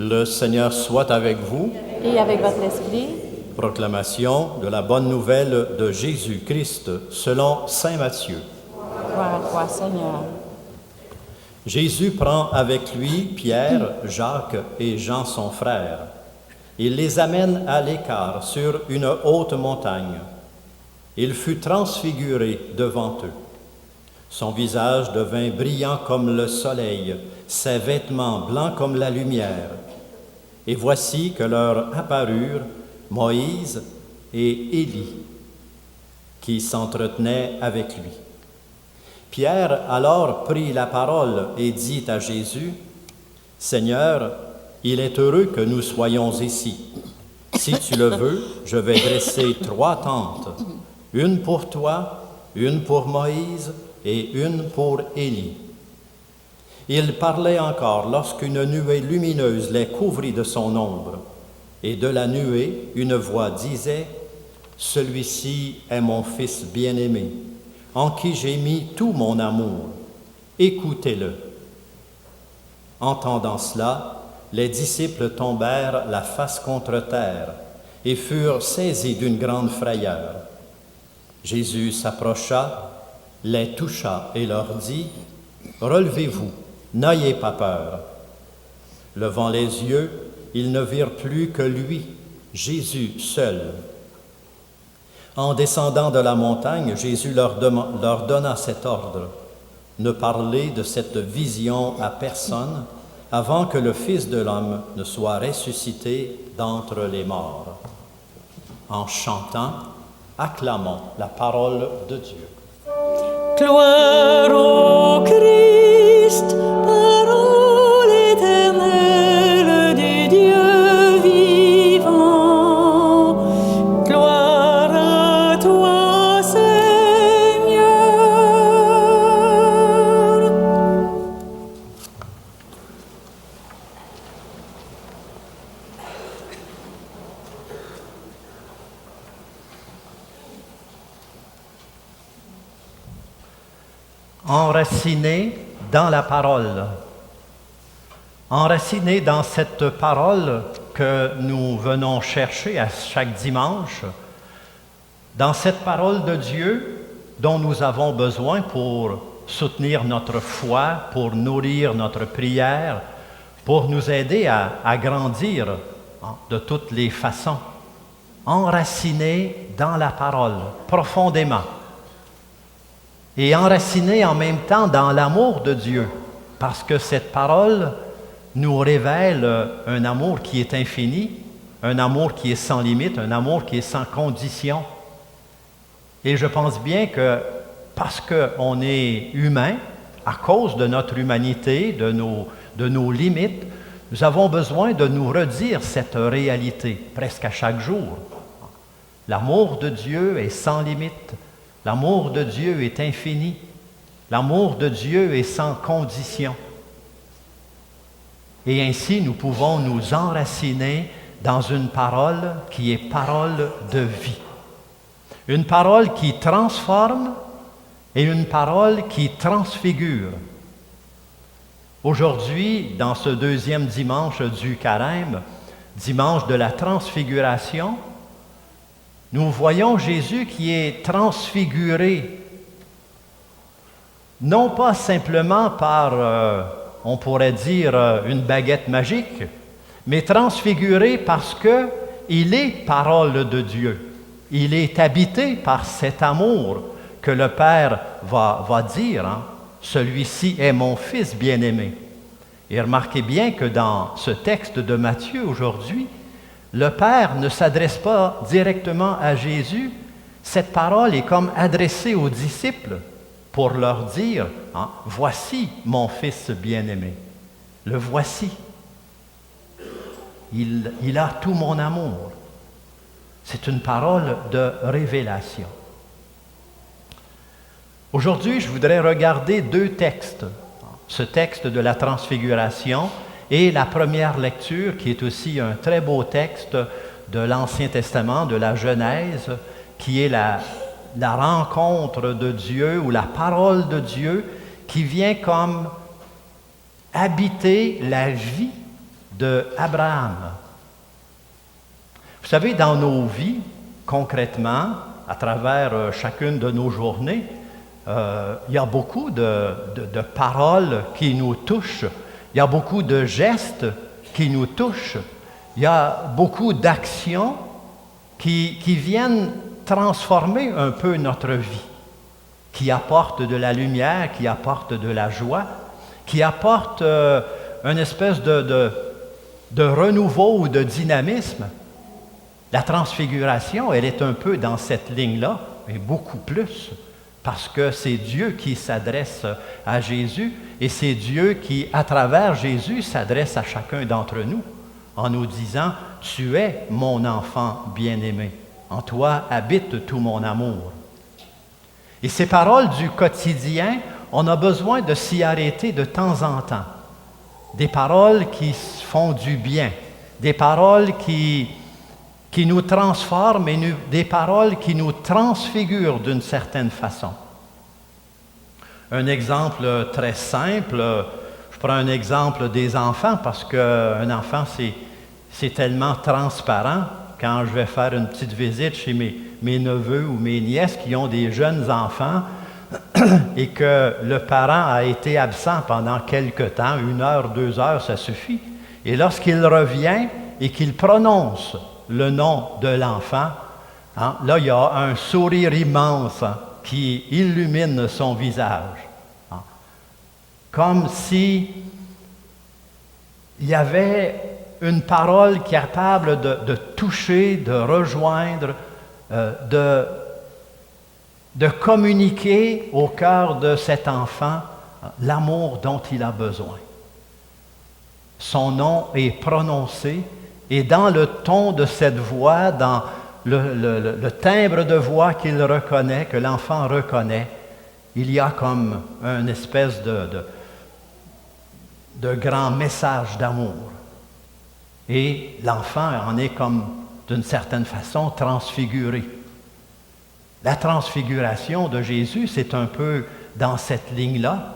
Le Seigneur soit avec vous. Et avec votre esprit. Proclamation de la bonne nouvelle de Jésus-Christ selon saint Matthieu. Gloire à toi, Seigneur. Jésus prend avec lui Pierre, Jacques et Jean son frère. Il les amène à l'écart sur une haute montagne. Il fut transfiguré devant eux. Son visage devint brillant comme le soleil, ses vêtements blancs comme la lumière. Et voici que leur apparurent Moïse et Élie, qui s'entretenaient avec lui. Pierre alors prit la parole et dit à Jésus, « Seigneur, il est heureux que nous soyons ici. Si tu le veux, je vais dresser 3 tentes, une pour toi, une pour Moïse et une pour Élie. » Il parlait encore lorsqu'une nuée lumineuse les couvrit de son ombre. Et de la nuée, une voix disait, « Celui-ci est mon Fils bien-aimé, en qui j'ai mis tout mon amour. Écoutez-le. » Entendant cela, les disciples tombèrent la face contre terre et furent saisis d'une grande frayeur. Jésus s'approcha, les toucha et leur dit, « Relevez-vous, n'ayez pas peur. » Levant les yeux, ils ne virent plus que lui, Jésus seul. En descendant de la montagne, Jésus leur donna cet ordre, « Ne parlez de cette vision à personne avant que le Fils de l'homme ne soit ressuscité d'entre les morts. » En chantant, acclamons la parole de Dieu. Gloire au Christ, parole éternelle du Dieu vivant. Gloire à toi, Seigneur. Enraciné dans la parole. Enraciné dans cette parole que nous venons chercher à chaque dimanche, dans cette parole de Dieu dont nous avons besoin pour soutenir notre foi, pour nourrir notre prière, pour nous aider à grandir de toutes les façons. Enraciné dans la parole, profondément. Et enraciné en même temps dans l'amour de Dieu, parce que cette parole nous révèle un amour qui est infini, un amour qui est sans limite, un amour qui est sans condition. Et je pense bien que parce qu'on est humain, à cause de notre humanité, de nos limites, nous avons besoin de nous redire cette réalité presque à chaque jour. L'amour de Dieu est sans limite. L'amour de Dieu est infini. L'amour de Dieu est sans condition. Et ainsi, nous pouvons nous enraciner dans une parole qui est parole de vie. Une parole qui transforme et une parole qui transfigure. Aujourd'hui, dans ce 2e dimanche du Carême, dimanche de la transfiguration, nous voyons Jésus qui est transfiguré, non pas simplement par, on pourrait dire, une baguette magique, mais transfiguré parce qu'il est parole de Dieu. Il est habité par cet amour que le Père va dire, celui-ci est mon Fils bien-aimé. Et remarquez bien que dans ce texte de Matthieu aujourd'hui, le Père ne s'adresse pas directement à Jésus. Cette parole est comme adressée aux disciples pour leur dire, « Voici mon Fils bien-aimé. Le voici. Il a tout mon amour. » C'est une parole de révélation. Aujourd'hui, je voudrais regarder 2 textes. Ce texte de la Transfiguration et la première lecture, qui est aussi un très beau texte de l'Ancien Testament, de la Genèse, qui est la rencontre de Dieu ou la parole de Dieu qui vient comme habiter la vie d'Abraham. Vous savez, dans nos vies, concrètement, à travers chacune de nos journées, il y a beaucoup de paroles qui nous touchent, il y a beaucoup de gestes qui nous touchent, il y a beaucoup d'actions qui viennent transformer un peu notre vie, qui apportent de la lumière, qui apportent de la joie, qui apportent une espèce de renouveau ou de dynamisme. La transfiguration, elle est un peu dans cette ligne-là, mais beaucoup plus, parce que c'est Dieu qui s'adresse à Jésus et c'est Dieu qui, à travers Jésus, s'adresse à chacun d'entre nous en nous disant « Tu es mon enfant bien-aimé, en toi habite tout mon amour ». Et ces paroles du quotidien, on a besoin de s'y arrêter de temps en temps. Des paroles qui font du bien, des paroles qui nous transforment et des paroles qui nous transfigurent d'une certaine façon. Un exemple très simple, je prends un exemple des enfants parce qu'un enfant, c'est tellement transparent. Quand je vais faire une petite visite chez mes neveux ou mes nièces qui ont des jeunes enfants et que le parent a été absent pendant quelque temps, 1 heure, 2 heures, ça suffit. Et lorsqu'il revient et qu'il prononce le nom de l'enfant, là, il y a un sourire immense qui illumine son visage. Comme si il y avait une parole capable de toucher, de rejoindre, de communiquer au cœur de cet enfant l'amour dont il a besoin. Son nom est prononcé et dans le ton de cette voix, dans le timbre de voix qu'il reconnaît, que l'enfant reconnaît, il y a comme une espèce de grand message d'amour. Et l'enfant en est comme, d'une certaine façon, transfiguré. La transfiguration de Jésus, c'est un peu dans cette ligne-là,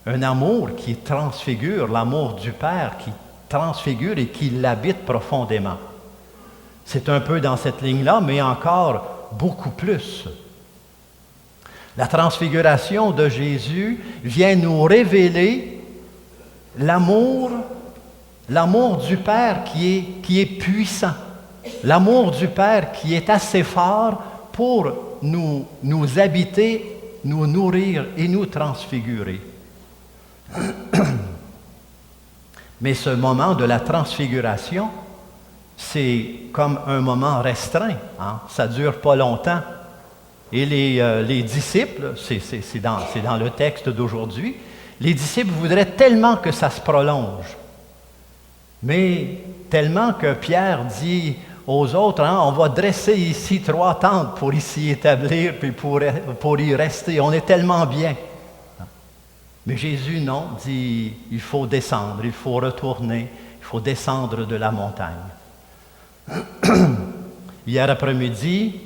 un amour qui transfigure, l'amour du Père qui transfigure et qui l'habite profondément. C'est un peu dans cette ligne-là, mais encore beaucoup plus. La transfiguration de Jésus vient nous révéler l'amour du Père qui est puissant, l'amour du Père qui est assez fort pour nous habiter, nous nourrir et nous transfigurer. Mais ce moment de la transfiguration, c'est comme un moment restreint, ça ne dure pas longtemps. Et les disciples, c'est dans le texte d'aujourd'hui, les disciples voudraient tellement que ça se prolonge. Mais tellement que Pierre dit aux autres, on va dresser ici 3 tentes pour s'y établir, puis pour y rester. On est tellement bien. Mais Jésus, non, dit, il faut descendre, il faut retourner, il faut descendre de la montagne. Hier après-midi,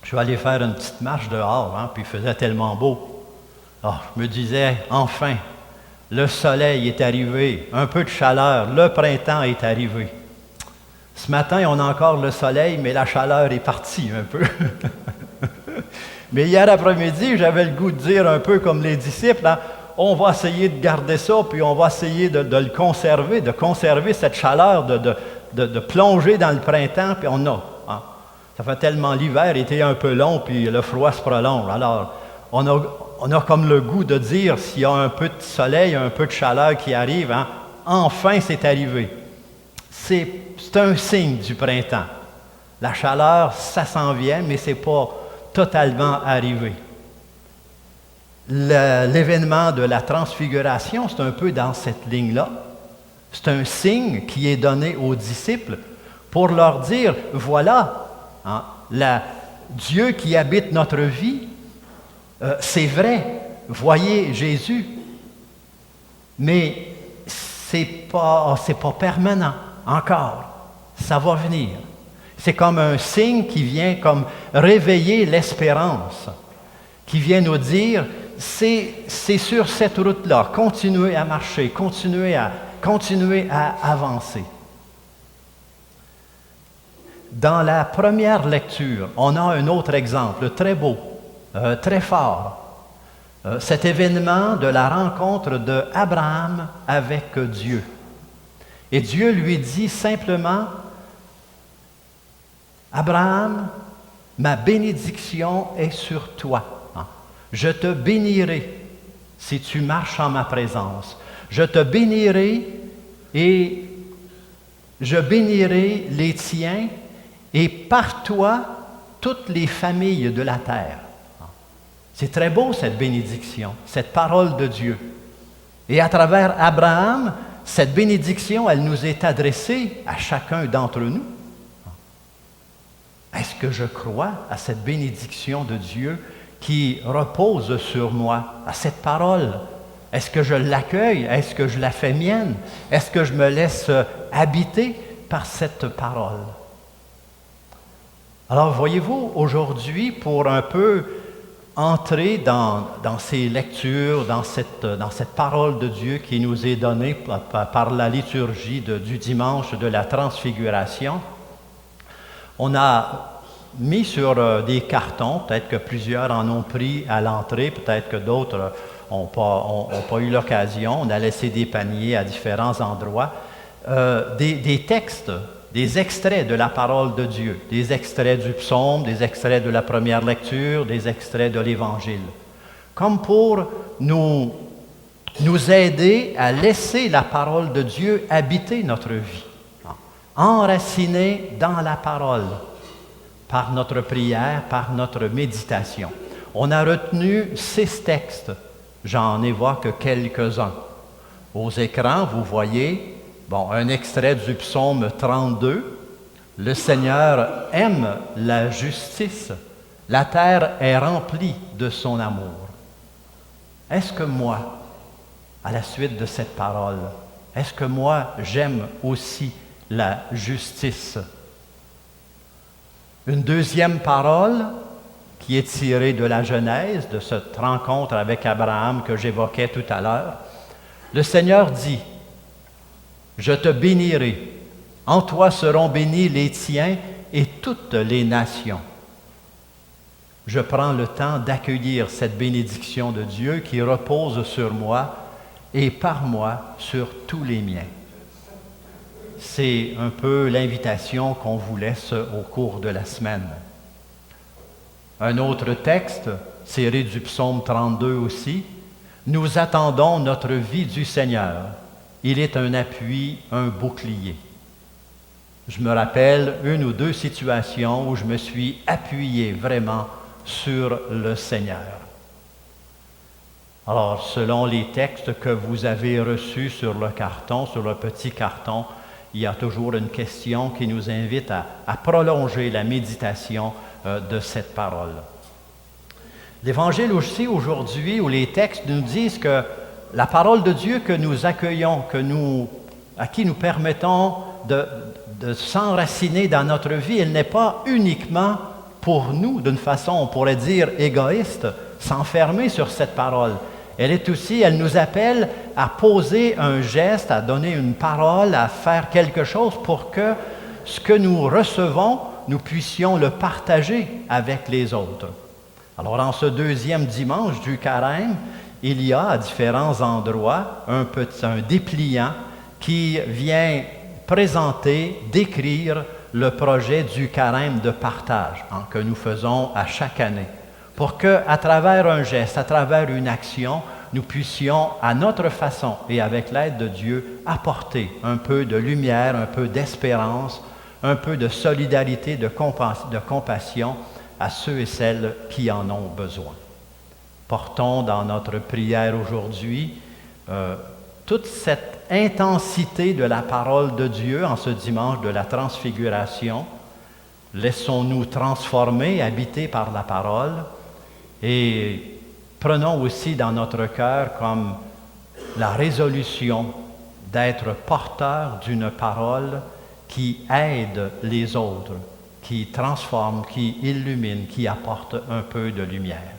je suis allé faire une petite marche dehors, puis il faisait tellement beau. Alors, je me disais, enfin, le soleil est arrivé, un peu de chaleur, le printemps est arrivé. Ce matin, on a encore le soleil, mais la chaleur est partie un peu. Mais hier après-midi, j'avais le goût de dire un peu comme les disciples, on va essayer de garder ça, puis on va essayer de le conserver, de conserver cette chaleur, de plonger dans le printemps, puis on a. Ça fait tellement l'hiver était un peu long, puis le froid se prolonge. Alors, on a comme le goût de dire, s'il y a un peu de soleil, un peu de chaleur qui arrive, enfin c'est arrivé. C'est un signe du printemps. La chaleur, ça s'en vient, mais ce n'est pas totalement arrivé. L'événement de la transfiguration, c'est un peu dans cette ligne-là. C'est un signe qui est donné aux disciples pour leur dire, voilà, Dieu qui habite notre vie, c'est vrai, voyez Jésus, mais c'est pas permanent encore, ça va venir. C'est comme un signe qui vient comme réveiller l'espérance, qui vient nous dire, c'est sur cette route-là, continuez à marcher, continuez à continuer à avancer. Dans la première lecture, on a un autre exemple très beau, très fort. Cet événement de la rencontre d'Abraham avec Dieu. Et Dieu lui dit simplement, « Abraham, ma bénédiction est sur toi. Je te bénirai si tu marches en ma présence. Je te bénirai et je bénirai les tiens et par toi toutes les familles de la terre. » C'est très beau cette bénédiction, cette parole de Dieu. Et à travers Abraham, cette bénédiction, elle nous est adressée à chacun d'entre nous. Est-ce que je crois à cette bénédiction de Dieu qui repose sur moi, à cette parole? Est-ce que je l'accueille? Est-ce que je la fais mienne? Est-ce que je me laisse habiter par cette parole? Alors, voyez-vous, aujourd'hui, pour un peu entrer dans ces lectures, dans cette parole de Dieu qui nous est donnée par la liturgie du dimanche de la Transfiguration, on a mis sur des cartons, peut-être que plusieurs en ont pris à l'entrée, peut-être que d'autres n'ont pas eu l'occasion, on a laissé des paniers à différents endroits, des textes, des extraits de la parole de Dieu, des extraits du psaume, des extraits de la première lecture, des extraits de l'Évangile, comme pour nous aider à laisser la parole de Dieu habiter notre vie, enracinée dans la parole, par notre prière, par notre méditation. On a retenu 6 textes, j'en évoque quelques-uns. Aux écrans, vous voyez un extrait du psaume 32. « Le Seigneur aime la justice, la terre est remplie de son amour. » Est-ce que moi, à la suite de cette parole, est-ce que moi, j'aime aussi la justice? Une deuxième parole qui est tirée de la Genèse, de cette rencontre avec Abraham que j'évoquais tout à l'heure. Le Seigneur dit, « Je te bénirai, en toi seront bénis les tiens et toutes les nations. » Je prends le temps d'accueillir cette bénédiction de Dieu qui repose sur moi et par moi sur tous les miens. C'est un peu l'invitation qu'on vous laisse au cours de la semaine. Un autre texte, tiré du psaume 32 aussi, « Nous attendons notre vie du Seigneur. Il est un appui, un bouclier. » Je me rappelle 1 ou 2 situations où je me suis appuyé vraiment sur le Seigneur. Alors, selon les textes que vous avez reçus sur le carton, sur le petit carton, il y a toujours une question qui nous invite à prolonger la méditation de cette parole. L'Évangile aussi aujourd'hui, où les textes nous disent que la parole de Dieu que nous accueillons, à qui nous permettons de s'enraciner dans notre vie, elle n'est pas uniquement pour nous, d'une façon, on pourrait dire, égoïste, s'enfermer sur cette parole. Elle nous appelle à poser un geste, à donner une parole, à faire quelque chose pour que ce que nous recevons, nous puissions le partager avec les autres. Alors, en ce deuxième dimanche du carême, il y a à différents endroits un dépliant qui vient présenter, décrire le projet du carême de partage que nous faisons à chaque année, pour qu'à travers un geste, à travers une action, nous puissions, à notre façon et avec l'aide de Dieu, apporter un peu de lumière, un peu d'espérance, un peu de solidarité, de compassion à ceux et celles qui en ont besoin. Portons dans notre prière aujourd'hui toute cette intensité de la parole de Dieu en ce dimanche de la Transfiguration. Laissons-nous transformer, habiter par la parole et prenons aussi dans notre cœur comme la résolution d'être porteur d'une parole qui aide les autres, qui transforme, qui illumine, qui apporte un peu de lumière.